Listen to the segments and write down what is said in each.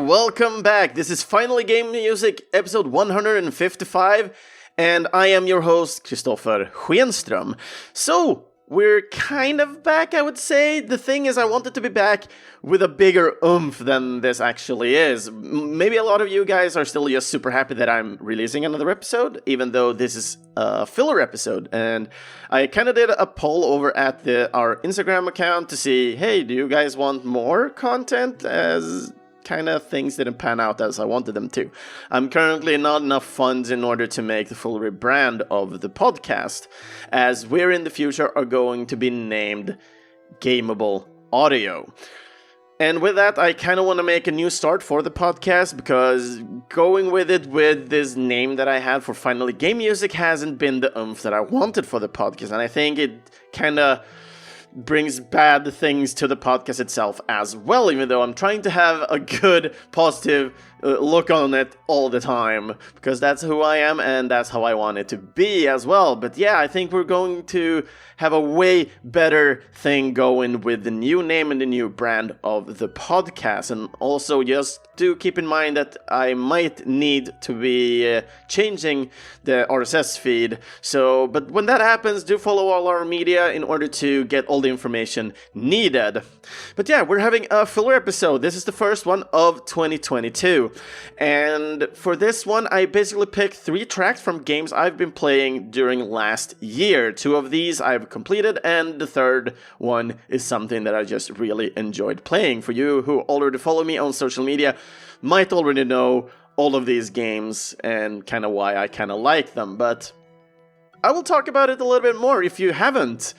welcome back. This is finally Game Music, episode 155, and I am your host, Kristoffer Schenström. So, we're kind of back, I would say. The thing is, I wanted to be back with a bigger oomph than this actually is. Maybe a lot of you guys are still just super happy that I'm releasing another episode, even though this is a filler episode. And I kind of did a poll over at our Instagram account to see, hey, do you guys want more content? As kind of things didn't pan out as I wanted them to. I'm currently not enough funds in order to make the full rebrand of the podcast, as we're in the future are going to be named Gameable Audio. And with that, I kind of want to make a new start for the podcast, because going with it with this name that I had for Finally Game Music hasn't been the oomph that I wanted for the podcast, and I think it kind of brings bad things to the podcast itself as well, even though I'm trying to have a good, positive look on it all the time, because that's who I am and that's how I want it to be as well. But yeah, I think we're going to have a way better thing going with the new name and the new brand of the podcast. And also just do keep in mind that I might need to be changing the RSS feed. So, but when that happens, do follow all our media in order to get all the information needed. But yeah, we're having a filler episode. This is the first one of 2022. And for this one, I basically picked 3 tracks from games I've been playing during last year. 2 of these I've completed, and the third one is something that I just really enjoyed playing. For you who already follow me on social media, might already know all of these games and kind of why I kind of like them, but I will talk about it a little bit more if you haven't.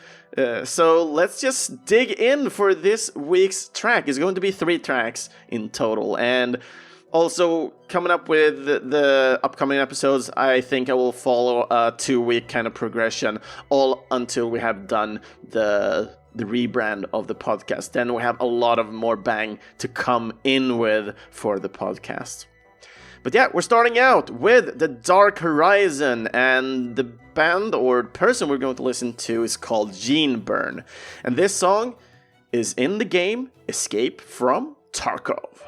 So let's just dig in for this week's track. It's going to be 3 tracks in total, and also, coming up with the upcoming episodes, I think I will follow a 2-week kind of progression, all until we have done the rebrand of the podcast. Then we have a lot of more bang to come in with for the podcast. But yeah, we're starting out with The Dark Horizon, and the band or person we're going to listen to is called Gene Burn. And this song is in the game Escape from Tarkov.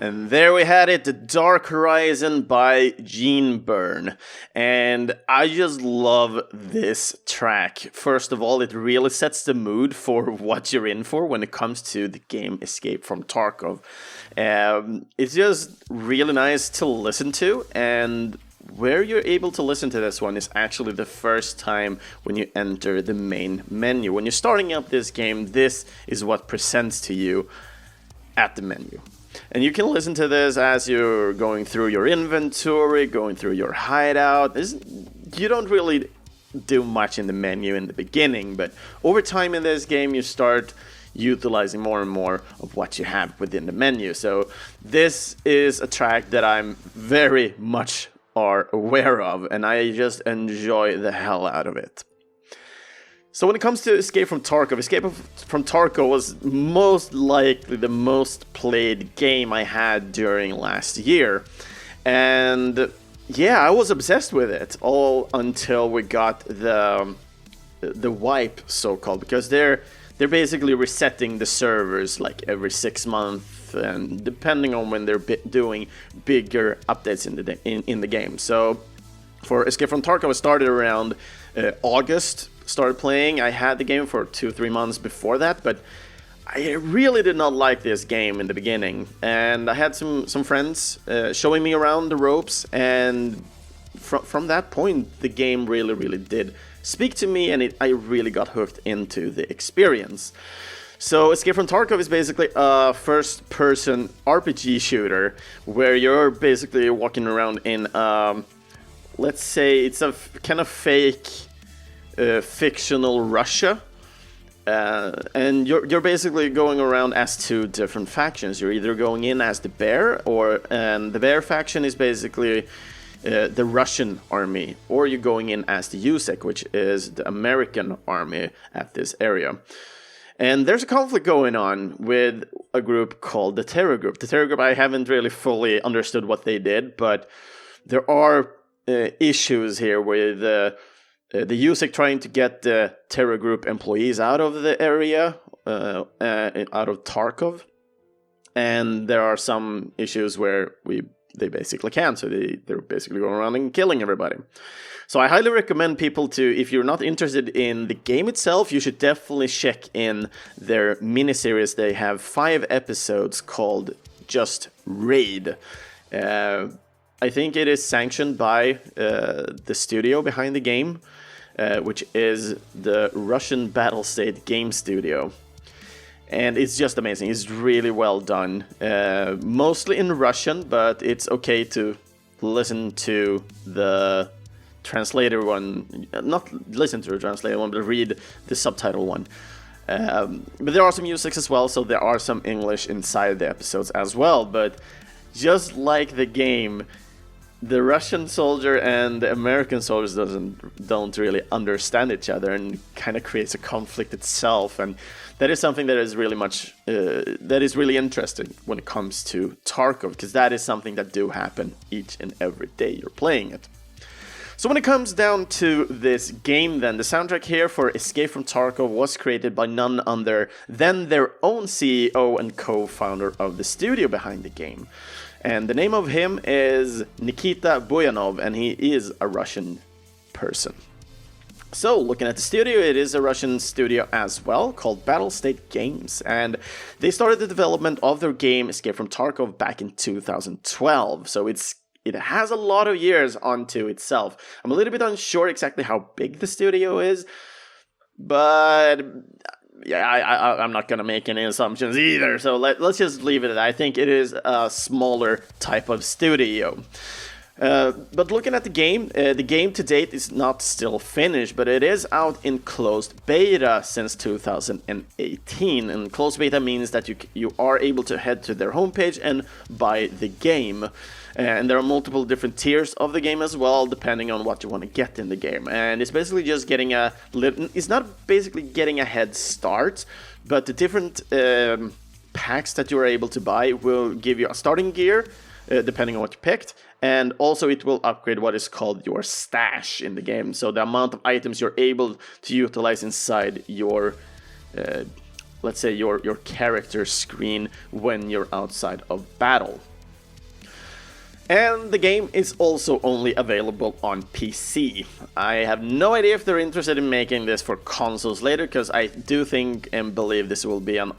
And there we had it, The Dark Horizon by Gene Burn. And I just love this track. First of all, it really sets the mood for what you're in for when it comes to the game Escape from Tarkov. It's just really nice to listen to, and where you're able to listen to this one is actually the first time when you enter the main menu. When you're starting up this game, this is what presents to you at the menu. And you can listen to this as you're going through your inventory, going through your hideout. You don't really do much in the menu in the beginning, but over time in this game you start utilizing more and more of what you have within the menu. So this is a track that I'm very much aware of, and I just enjoy the hell out of it. So when it comes to Escape from Tarkov, from Tarkov was most likely the most played game I had during last year. And yeah, I was obsessed with it all until we got the wipe, so-called, because they're basically resetting the servers like every 6 months, and depending on when they're doing bigger updates in the game. So for Escape from Tarkov, I started around August. Started playing. I had the game for 2-3 months before that, but I really did not like this game in the beginning. And I had some friends showing me around the ropes, and from that point, the game really did speak to me, and I really got hooked into the experience. So Escape from Tarkov is basically a first-person RPG shooter where you're basically walking around in, let's say it's a kind of fake fictional Russia, and you're basically going around as two different factions. You're either going in as the Bear, and the Bear faction is basically the Russian army, or you're going in as the USEC, which is the American army at this area. And there's a conflict going on with a group called the Terror Group. The Terror Group, I haven't really fully understood what they did, but there are issues here with the USEC trying to get the Terror Group employees out of the area, out of Tarkov. And there are some issues where they basically can't, so they're basically going around and killing everybody. So I highly recommend people to, if you're not interested in the game itself, you should definitely check in their miniseries. They have 5 episodes called Just Raid. I think it is sanctioned by the studio behind the game, which is the Russian Battlestate Game Studio. And it's just amazing. It's really well done. Mostly in Russian, but it's okay to listen to the translator one. Not listen to the translator one, but read the subtitle one. But there are some music as well, so there are some English inside the episodes as well. But just like the game, the Russian soldier and the American soldiers don't really understand each other, and kind of creates a conflict itself. And that is something that is really interesting when it comes to Tarkov, because that is something that do happen each and every day you're playing it. So when it comes down to this game, then the soundtrack here for Escape from Tarkov was created by none other than their own CEO and co-founder of the studio behind the game. And the name of him is Nikita Buyanov, and he is a Russian person. So, looking at the studio, it is a Russian studio as well, called Battlestate Games, and they started the development of their game Escape from Tarkov back in 2012, so it has a lot of years onto itself. I'm a little bit unsure exactly how big the studio is, but yeah, I'm not going to make any assumptions either, so let's just leave it at that. I think it is a smaller type of studio. But looking at the game to date is not still finished, but it is out in closed beta since 2018. And closed beta means that you are able to head to their homepage and buy the game. And there are multiple different tiers of the game as well, depending on what you want to get in the game. And it's basically just getting it's not basically getting a head start, but the different packs that you are able to buy will give you a starting gear, depending on what you picked, and also it will upgrade what is called your stash in the game. So the amount of items you're able to utilize inside your, let's say your character screen when you're outside of battle. And the game is also only available on PC. I have no idea if they're interested in making this for consoles later, because I do think and believe this will be an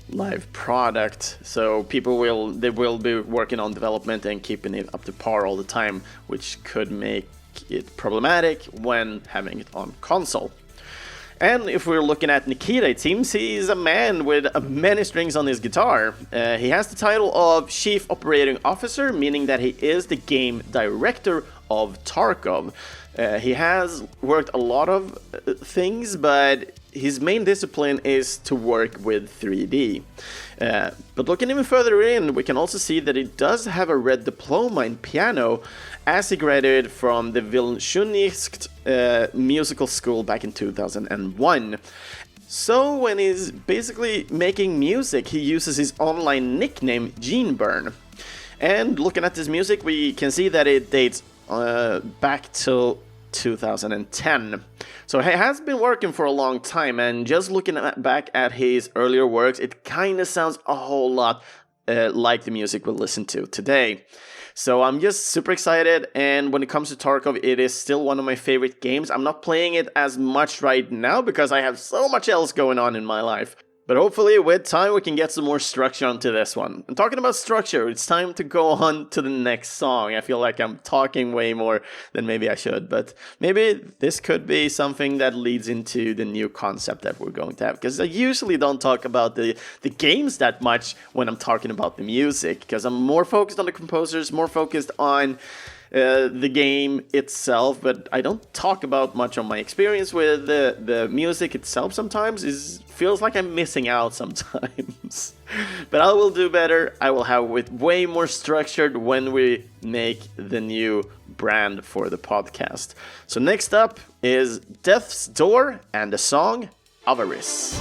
live product, so they will be working on development and keeping it up to par all the time, which could make it problematic when having it on console. And if we're looking at Nikita, it seems he's a man with many strings on his guitar. He has the title of Chief Operating Officer, meaning that he is the game director of Tarkov. He has worked a lot of things, but his main discipline is to work with 3D. But looking even further in, we can also see that he does have a red diploma in piano, as he graduated from the Vilnius musical school back in 2001. So when he's basically making music, he uses his online nickname Geneburn. And looking at this music, we can see that it dates back till 2010. So he has been working for a long time, and just looking back at his earlier works, it kind of sounds a whole lot like the music we'll listen to today. So I'm just super excited, and when it comes to Tarkov, it is still one of my favorite games. I'm not playing it as much right now because I have so much else going on in my life. But hopefully with time we can get some more structure onto this one. And talking about structure, it's time to go on to the next song. I feel like I'm talking way more than maybe I should, but maybe this could be something that leads into the new concept that we're going to have. Because I usually don't talk about the games that much when I'm talking about the music, because I'm more focused on the composers, more focused on the game itself, but I don't talk about much on my experience with the music itself sometimes. It feels like I'm missing out sometimes. But I will do better. I will have it way more structured when we make the new brand for the podcast. So next up is Death's Door and the song Avarice.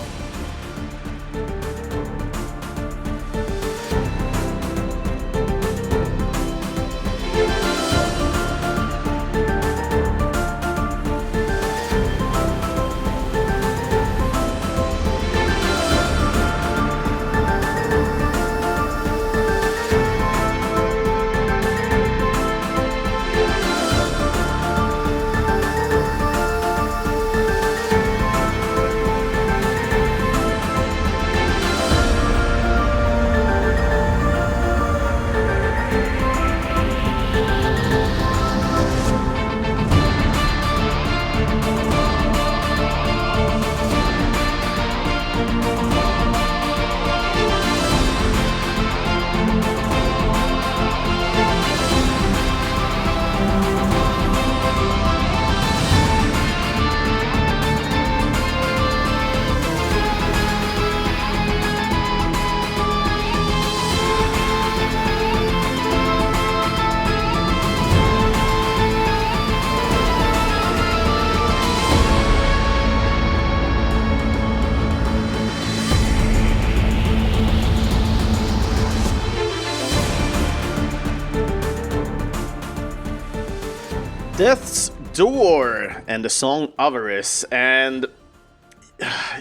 Death's Door and the song Avarice, and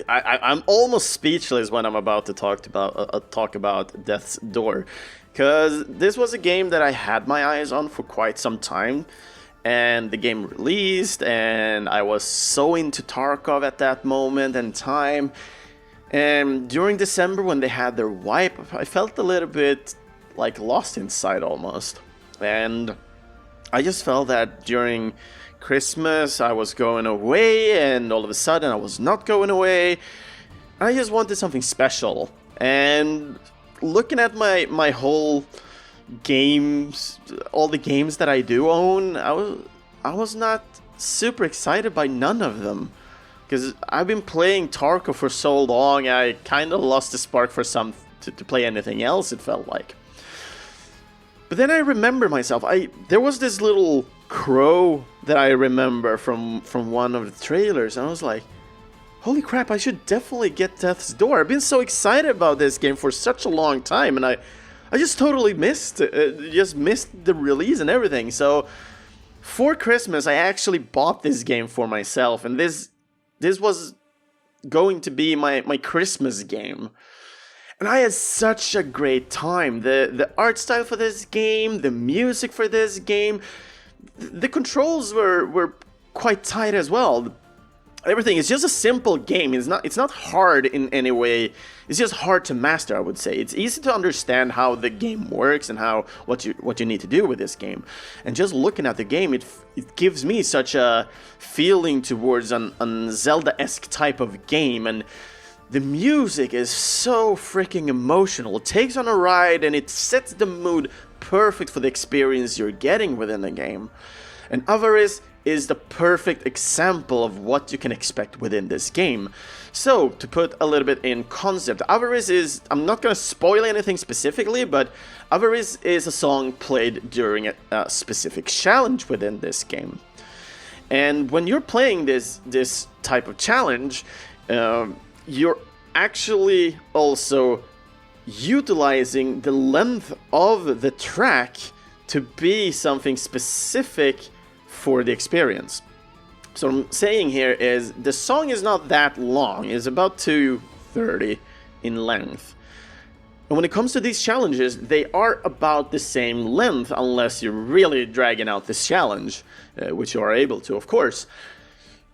I'm almost speechless when I'm about to talk about Death's Door, because this was a game that I had my eyes on for quite some time, and the game released, and I was so into Tarkov at that moment in time, and during December when they had their wipe, I felt a little bit like lost inside almost, and I just felt that during Christmas I was going away, and all of a sudden I was not going away. I just wanted something special. And looking at my whole games, all the games that I do own, I was not super excited by none of them. Because I've been playing Tarkov for so long, I kind of lost the spark for to play anything else, it felt like. But then I remember myself, there was this little crow that I remember from one of the trailers, and I was like, holy crap, I should definitely get Death's Door. I've been so excited about this game for such a long time, and I just totally missed the release and everything. So for Christmas, I actually bought this game for myself, and this was going to be my Christmas game. And I had such a great time. The art style for this game, the music for this game, the controls were quite tight as well. Everything is just a simple game. It's not hard in any way. It's just hard to master, I would say. It's easy to understand how the game works and what you need to do with this game. And just looking at the game, it gives me such a feeling towards an Zelda-esque type of game. And the music is so freaking emotional. It takes on a ride and it sets the mood perfect for the experience you're getting within the game. And Avarice is the perfect example of what you can expect within this game. So, to put a little bit in concept, Avarice is, I'm not going to spoil anything specifically, but Avarice is a song played during a specific challenge within this game. And when you're playing this type of challenge, you're actually also utilizing the length of the track to be something specific for the experience. So what I'm saying here is the song is not that long. It's about 2:30 in length. And when it comes to these challenges, they are about the same length unless you're really dragging out this challenge, which you are able to, of course.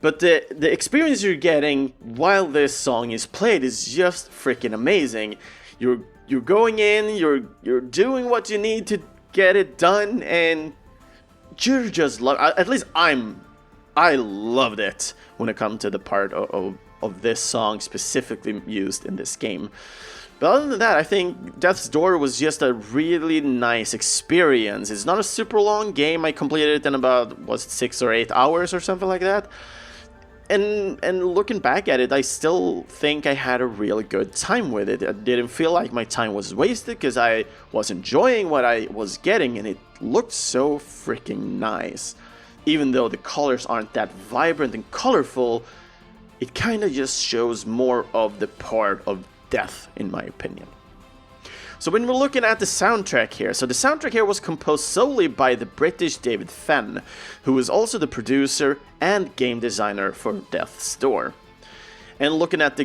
But the experience you're getting while this song is played is just freaking amazing. You're going in, you're doing what you need to get it done, and you're just at least I loved it when it comes to the part of this song specifically used in this game. But other than that, I think Death's Door was just a really nice experience. It's not a super long game. I completed it in about 6 or 8 hours or something like that. And looking back at it, I still think I had a really good time with it. I didn't feel like my time was wasted because I was enjoying what I was getting, and it looked so freaking nice. Even though the colors aren't that vibrant and colorful, it kind of just shows more of the part of death, in my opinion. So when we're looking at the soundtrack here, so the soundtrack here was composed solely by the British David Fenn, who is also the producer and game designer for Death's Door. And looking at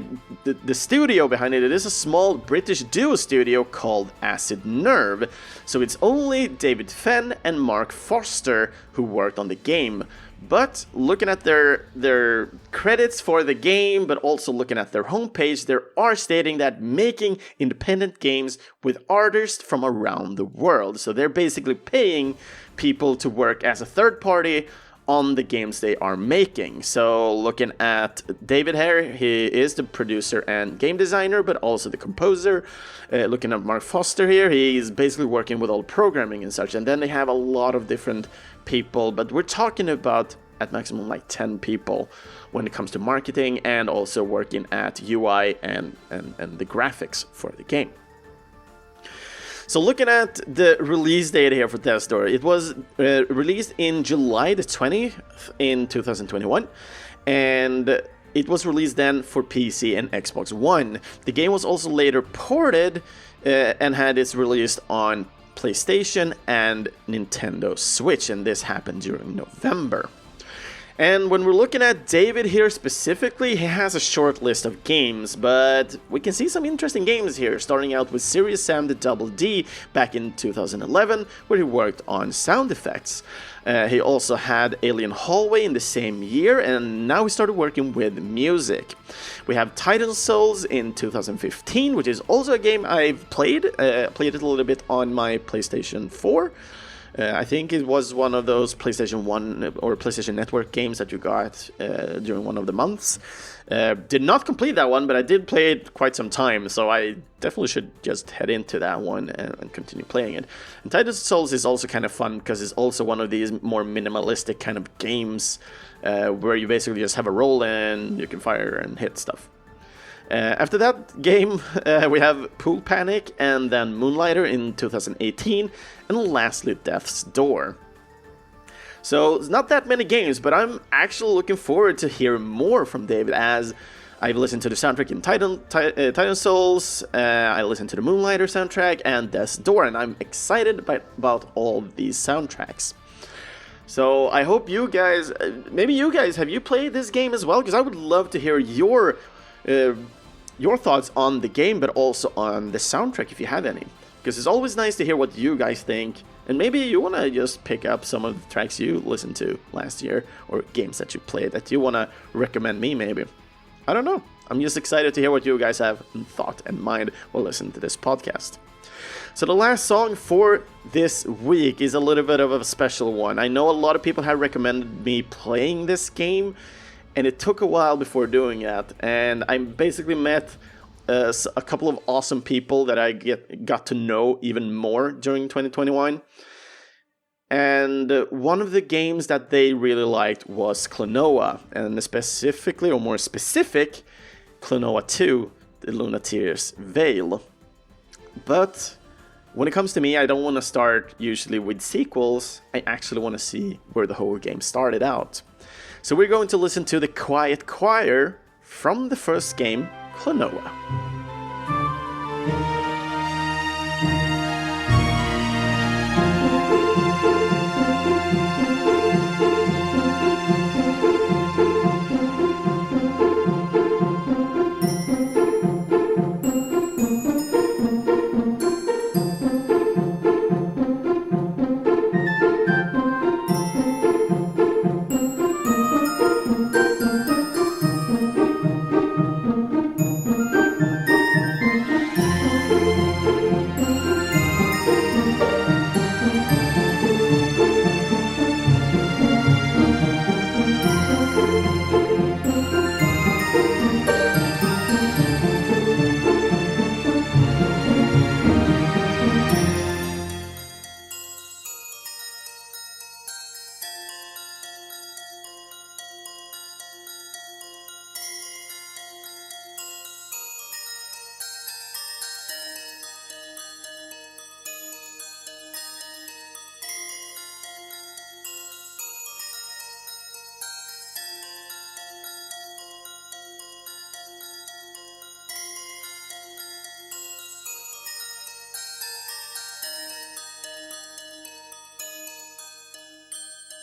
the studio behind it, it is a small British duo studio called Acid Nerve. So it's only David Fenn and Mark Foster who worked on the game. But looking at their credits for the game, but also looking at their homepage, they are stating that making independent games with artists from around the world. So they're basically paying people to work as a third party on the games they are making. So looking at David here, he is the producer and game designer, but also the composer. Looking at Mark Foster here, he's basically working with all programming and such. And then they have a lot of different people, but we're talking about at maximum like 10 people when it comes to marketing and also working at UI and the graphics for the game. So looking at the release date here for Death's Door, it was released in July the 20th in 2021, and it was released then for PC and Xbox One. The game was also later ported and had its release on PlayStation and Nintendo Switch, and this happened during November. And when we're looking at David here specifically, he has a short list of games, but we can see some interesting games here, starting out with Serious Sam the Double D back in 2011, where he worked on sound effects. He also had Alien Hallway in the same year, and now he started working with music. We have Titan Souls in 2015, which is also a game I've played. Played it a little bit on my PlayStation 4. I think it was one of those PlayStation 1 or PlayStation Network games that you got during one of the months. Did not complete that one, but I did play it quite some time, so I definitely should just head into that one and continue playing it. And Titan Souls is also kind of fun because it's also one of these more minimalistic kind of games where you basically just have a roll and you can fire and hit stuff. After that game, we have Pool Panic and then Moonlighter in 2018, and lastly Death's Door. So it's not that many games, but I'm actually looking forward to hear more from David, as I've listened to the soundtrack in Titan Souls, I listened to the Moonlighter soundtrack and Death's Door, and I'm excited about all these soundtracks. So I hope you guys, maybe you guys, have you played this game as well? Because I would love to hear your thoughts on the game, but also on the soundtrack if you have any. Because it's always nice to hear what you guys think, and maybe you want to just pick up some of the tracks you listened to last year, or games that you played that you want to recommend me maybe. I don't know. I'm just excited to hear what you guys have in thought and mind while listening to this podcast. So the last song for this week is a little bit of a special one. I know a lot of people have recommended me playing this game, and it took a while before doing that, and I basically met a couple of awesome people that I got to know even more during 2021. And one of the games that they really liked was Klonoa, and specifically, or more specific, Klonoa 2, the Lunateer's Veil. But when it comes to me, I don't want to start usually with sequels. I actually want to see where the whole game started out. So we're going to listen to the Quiet Choir from the first game, Klonoa.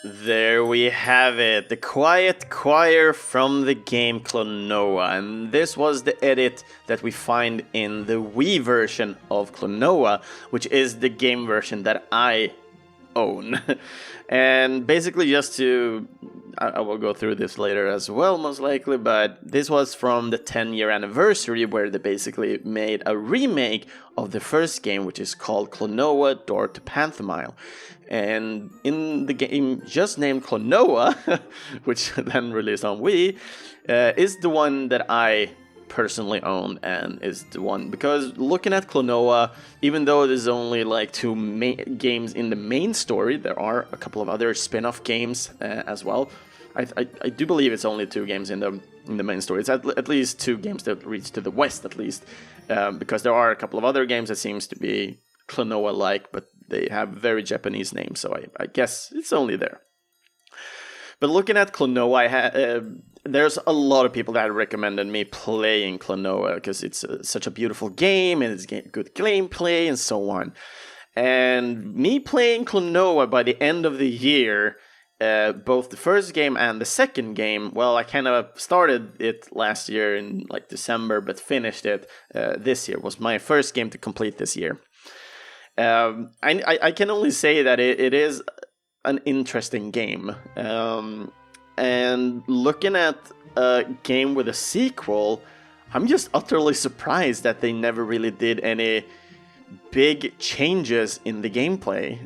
There we have it, the Quiet Choir from the game Klonoa, and this was the edit that we find in the Wii version of Klonoa, which is the game version that I own. And basically just to, I will go through this later as well most likely, but this was from the 10-year anniversary where they basically made a remake of the first game, which is called Klonoa Door to Panthermile. And in the game just named Klonoa, which then released on Wii, is the one that I personally own, and is the one, because looking at Klonoa, even though there's only like two games in the main story, there are a couple of other spin-off games as well. I do believe it's only two games in the main story. It's at least two games that reach to the west, at least, because there are a couple of other games that seems to be Klonoa-like, but they have very Japanese names, so I guess it's only there. But looking at Klonoa, there's a lot of people that recommended me playing Klonoa because it's such a beautiful game and it's good gameplay and so on. And me playing Klonoa by the end of the year, both the first game and the second game, well, I kind of started it last year in like December, but finished it this year. It was my first game to complete this year. I can only say that it is an interesting game. And looking at a game with a sequel, I'm just utterly surprised that they never really did any big changes in the gameplay.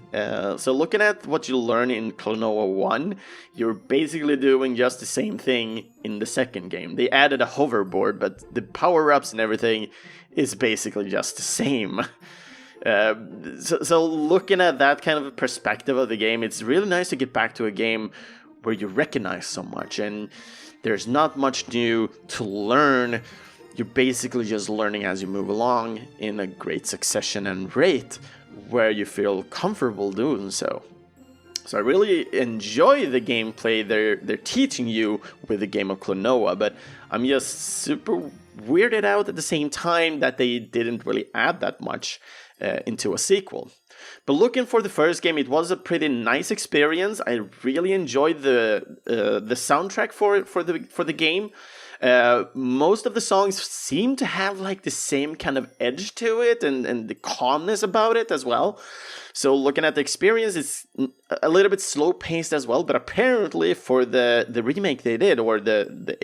So looking at what you learn in Klonoa 1, you're basically doing just the same thing in the second game. They added a hoverboard, but the power-ups and everything is basically just the same. So looking at that kind of perspective of the game, it's really nice to get back to a game where you recognize so much and there's not much new to learn. You're basically just learning as you move along in a great succession and rate where you feel comfortable doing so. So I really enjoy the gameplay they're teaching you with the game of Klonoa, but I'm just super weirded out at the same time that they didn't really add that much into a sequel. But looking for the first game, it was a pretty nice experience. I really enjoyed the soundtrack for the game. Most of the songs seem to have like the same kind of edge to it and the calmness about it as well. So looking at the experience, it's a little bit slow paced as well. But apparently for the remake they did, or the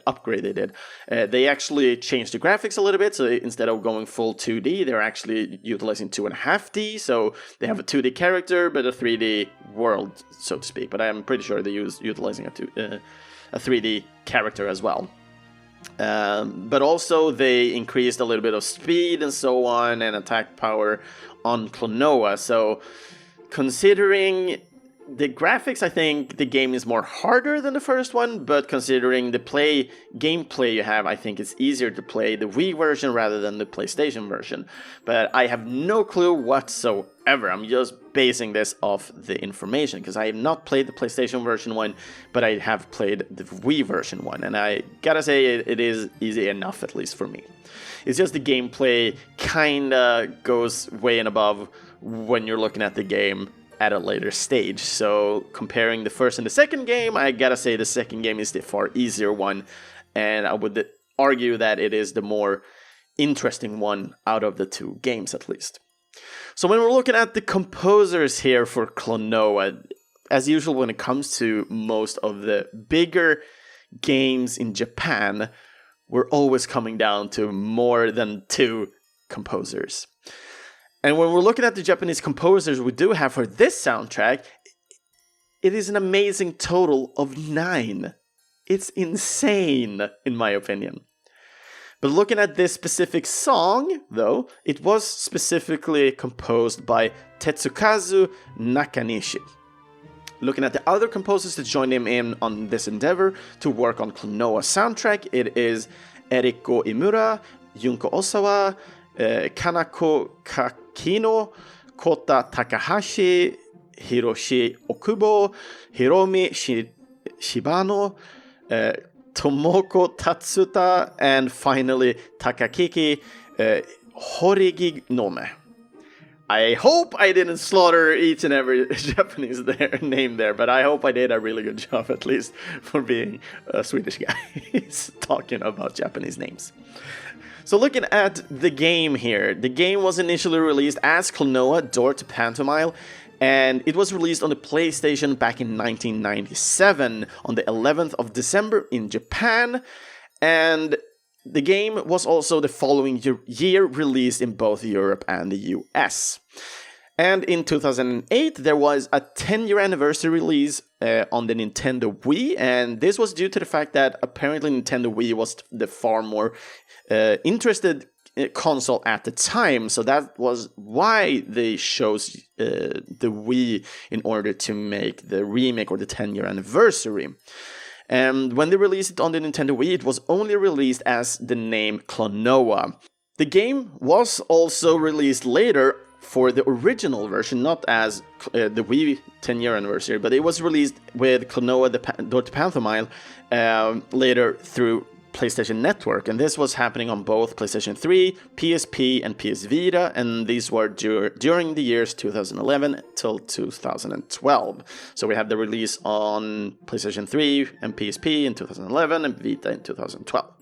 upgrade they did, they actually changed the graphics a little bit. So instead of going full 2D, they're actually utilizing 2.5D. So they have a 2D character, but a 3D world, so to speak. But I'm pretty sure they utilizing a 3D character as well. But also they increased a little bit of speed and so on, and attack power on Klonoa. So considering the graphics, I think the game is more harder than the first one, but considering the gameplay you have, I think it's easier to play the Wii version rather than the PlayStation version. But I have no clue whatsoever. I'm just basing this off the information, because I have not played the PlayStation version one, but I have played the Wii version one, and I gotta say it is easy enough, at least for me. It's just the gameplay kinda goes way and above when you're looking at the game at a later stage. So comparing the first and the second game, I gotta say the second game is the far easier one, and I would argue that it is the more interesting one out of the two games, at least. So when we're looking at the composers here for Klonoa, as usual when it comes to most of the bigger games in Japan, we're always coming down to more than 2 composers. And when we're looking at the Japanese composers we do have for this soundtrack, it is an amazing total of 9. It's insane, in my opinion. But looking at this specific song, though, it was specifically composed by Tetsukazu Nakanishi. Looking at the other composers that joined him in on this endeavor to work on Klonoa's soundtrack, it is Eriko Imura, Junko Osawa, Kanako Kakino, Kota Takahashi, Hiroshi Okubo, Hiromi Shibano, Tomoko Tatsuta, and finally Takakiki Horigi Nome. I hope I didn't slaughter each and every Japanese name there, but I hope I did a really good job, at least for being a Swedish guy talking about Japanese names. So looking at the game here, the game was initially released as Klonoa Door to Pantomime, and it was released on the PlayStation back in 1997 on the 11th of December in Japan, and the game was also the following year released in both Europe and the US. And in 2008, there was a 10-year anniversary release on the Nintendo Wii, and this was due to the fact that apparently Nintendo Wii was the far more interested console at the time, so that was why they chose the Wii in order to make the remake or the 10-year anniversary. And when they released it on the Nintendo Wii, it was only released as the name Klonoa. The game was also released later for the original version, not as the Wii 10-year anniversary, but it was released with Klonoa Door to Pantomime later through PlayStation Network, and this was happening on both PlayStation 3, PSP, and PS Vita, and these were during the years 2011 till 2012. So we have the release on PlayStation 3 and PSP in 2011 and Vita in 2012.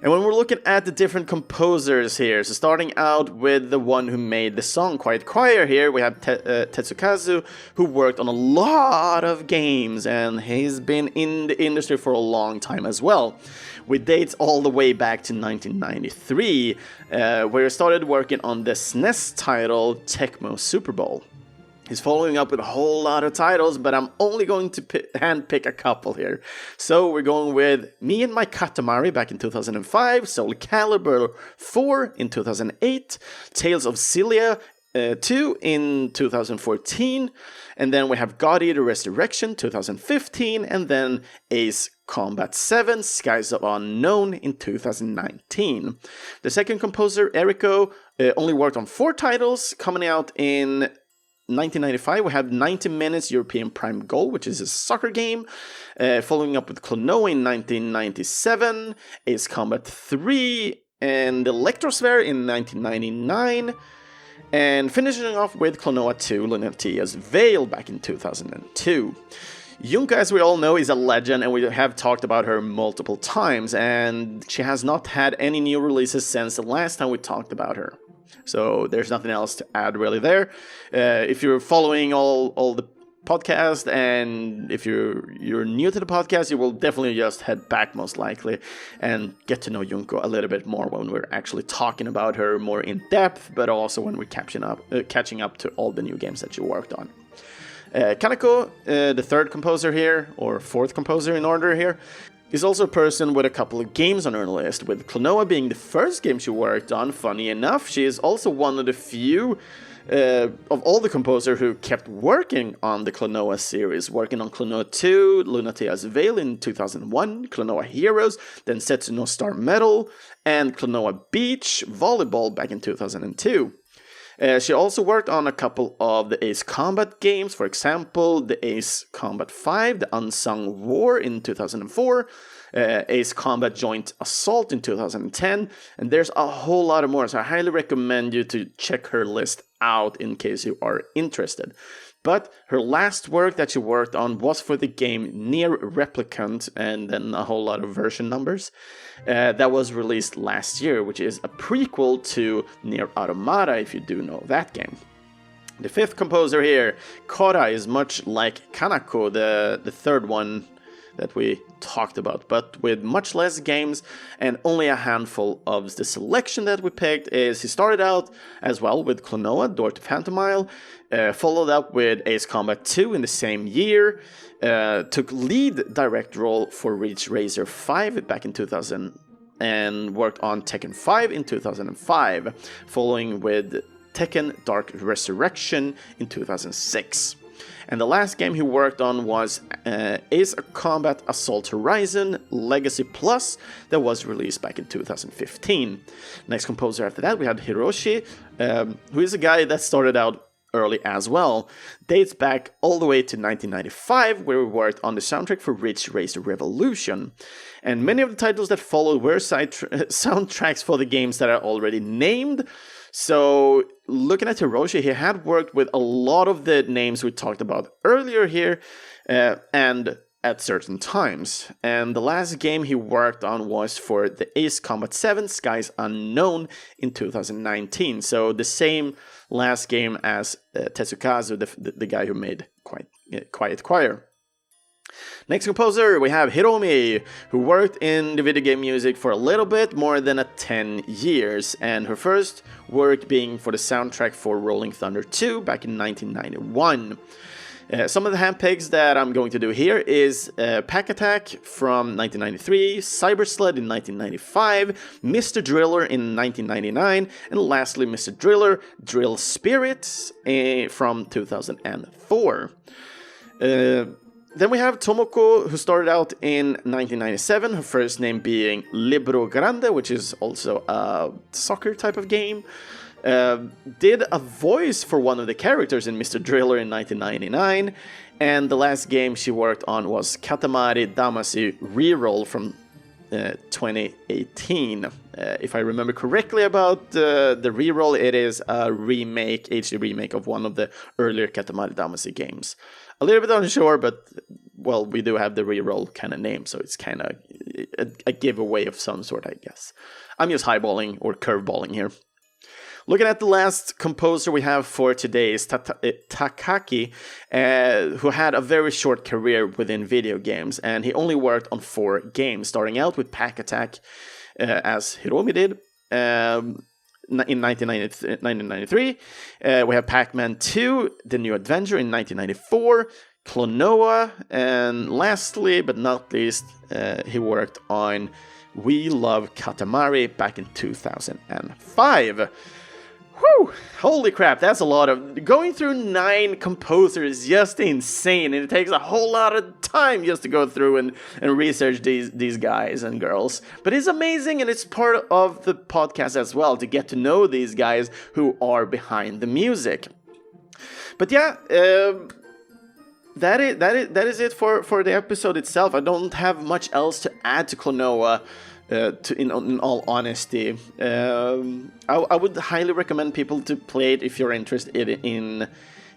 And when we're looking at the different composers here, so starting out with the one who made the song Quiet Choir here, we have Tetsukazu, who worked on a lot of games, and he's been in the industry for a long time as well, with dates all the way back to 1993, where he started working on the SNES title Tecmo Super Bowl. He's following up with a whole lot of titles, but I'm only going to handpick a couple here. So we're going with Me and My Katamari back in 2005, Soul Calibur 4 in 2008, Tales of Cilia 2 in 2014, and then we have God Eater Resurrection 2015, and then Ace Combat 7 Skies of Unknown in 2019. The second composer, Eriko, only worked on 4 titles, coming out in 1995, we have 90 Minutes European Prime Goal, which is a soccer game. Following up with Klonoa in 1997, Ace Combat 3, and Electrosphere in 1999. And finishing off with Klonoa 2, Lunatia's Veil back in 2002. Junko, as we all know, is a legend, and we have talked about her multiple times, and she has not had any new releases since the last time we talked about her. So there's nothing else to add really there. If you're following all the podcast, and if you're new to the podcast, you will definitely just head back most likely and get to know Junko a little bit more when we're actually talking about her more in depth, but also when we're catching up to all the new games that she worked on. Kanako, the third composer here, or fourth composer in order here, is also a person with a couple of games on her list, with Klonoa being the first game she worked on. Funny enough, she is also one of the few of all the composers who kept working on the Klonoa series, working on Klonoa 2, Lunatea's Veil in 2001, Klonoa Heroes, then Setsuno Star Metal, and Klonoa Beach Volleyball back in 2002. She also worked on a couple of the Ace Combat games, for example, the Ace Combat 5, The Unsung War in 2004, Ace Combat Joint Assault in 2010, and there's a whole lot more, so I highly recommend you to check her list out in case you are interested. But her last work that she worked on was for the game Nier Replicant, and then a whole lot of version numbers. That was released last year, which is a prequel to Nier Automata, if you do know that game. The fifth composer here, Kora, is much like Kanako, the third one that we talked about, but with much less games and only a handful of the selection that we picked. Is he started out as well with Klonoa, Door to Phantomile, followed up with Ace Combat 2 in the same year, took lead direct role for Ridge Racer 5 back in 2000, and worked on Tekken 5 in 2005, following with Tekken Dark Resurrection in 2006. And the last game he worked on was Ace Combat Assault Horizon Legacy Plus that was released back in 2015. Next composer after that we had Hiroshi, who is a guy that started out early as well. Dates back all the way to 1995, where we worked on the soundtrack for Ridge Racer Revolution. And many of the titles that followed were soundtracks for the games that are already named. So, looking at Hiroshi, he had worked with a lot of the names we talked about earlier here, and at certain times. And the last game he worked on was for the Ace Combat 7 Skies Unknown in 2019. So, the same last game as Tetsukazu, the guy who made Quiet Choir. Next composer, we have Hiromi, who worked in the video game music for a little bit more than 10 years, and her first work being for the soundtrack for Rolling Thunder 2 back in 1991. Some of the handpicks that I'm going to do here is Pack Attack from 1993, Cyber Sled in 1995, Mr. Driller in 1999, and lastly Mr. Driller, Drill Spirits from 2004. Then we have Tomoko, who started out in 1997, her first name being Libro Grande, which is also a soccer type of game. Did a voice for one of the characters in Mr. Driller in 1999, and the last game she worked on was Katamari Damacy Reroll from 2018. If I remember correctly about the reroll, it is a HD remake of one of the earlier Katamari Damacy games. A little bit unsure, but well, we do have the reroll kind of name, so it's kind of a giveaway of some sort, I guess. I'm just highballing or curveballing here. Looking at the last composer we have for today is Takaki, who had a very short career within video games, and he only worked on 4 games, starting out with Pack Attack, as Hiromi did. In 1993, we have Pac-Man 2, The New Adventure in 1994, Klonoa, and lastly but not least, he worked on We Love Katamari back in 2005. Whew! Holy crap, that's a lot of... Going through 9 composers is just insane, and it takes a whole lot of time just to go through and research these guys and girls. But it's amazing, and it's part of the podcast as well, to get to know these guys who are behind the music. But yeah, that is it for the episode itself. I don't have much else to add to Klonoa. In all honesty, I would highly recommend people to play it if you're interested in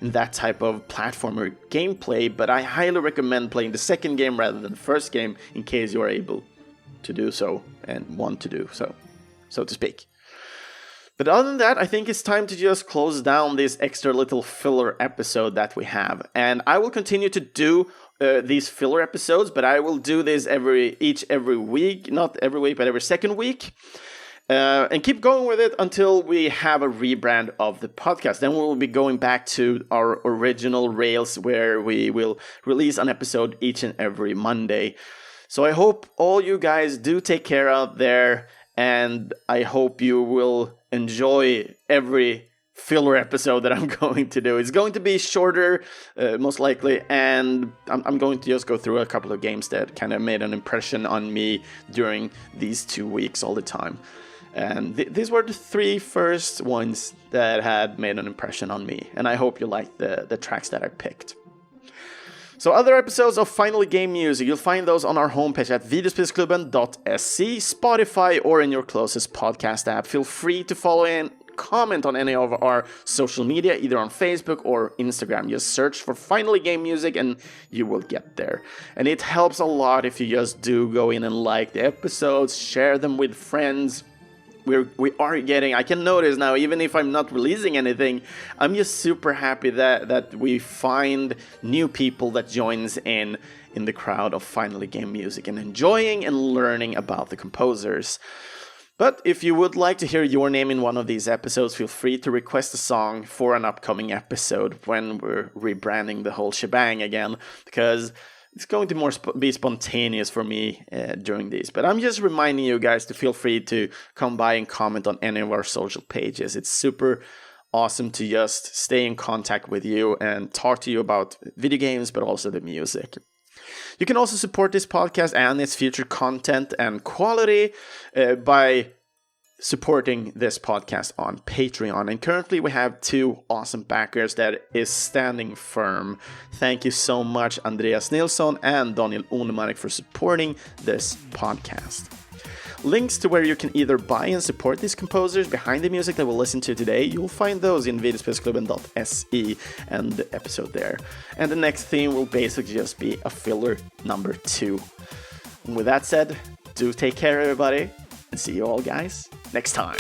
that type of platformer gameplay, but I highly recommend playing the second game rather than the first game in case you are able to do so and want to do so to speak. But other than that, I think it's time to just close down this extra little filler episode that we have, and I will continue to do these filler episodes, but I will do this every week, not every week, but every second week, and keep going with it until we have a rebrand of the podcast. Then we will be going back to our original rails, where we will release an episode each and every Monday. So I hope all you guys do take care out there, and I hope you will enjoy every filler episode that I'm going to do. It's going to be shorter, most likely, and I'm going to just go through a couple of games that kind of made an impression on me during these 2 weeks all the time. And these were the 3 first ones that had made an impression on me, and I hope you like the tracks that I picked. So other episodes of Finally Game Music, you'll find those on our homepage at videospelsklubben.se, Spotify, or in your closest podcast app. Feel free to follow and comment on any of our social media, either on Facebook or Instagram. Just search for Finally Game Music and you will get there. And it helps a lot if you just do go in and like the episodes, share them with friends. We are getting, I can notice now, even if I'm not releasing anything, I'm just super happy that we find new people that joins in the crowd of Finally Game Music and enjoying and learning about the composers. But if you would like to hear your name in one of these episodes, feel free to request a song for an upcoming episode when we're rebranding the whole shebang again, because it's going to be spontaneous for me during these. But I'm just reminding you guys to feel free to come by and comment on any of our social pages. It's super awesome to just stay in contact with you and talk to you about video games, but also the music. You can also support this podcast and its future content and quality by supporting this podcast on Patreon. And currently we have 2 awesome backers that is standing firm. Thank you so much, Andreas Nilsson and Daniel Onemark, for supporting this podcast. Links to where you can either buy and support these composers behind the music that we'll listen to today, you'll find those in videospelsklubben.se and the episode there. And the next theme will basically just be a filler number 2. And with that said, do take care, everybody, and see you all guys next time.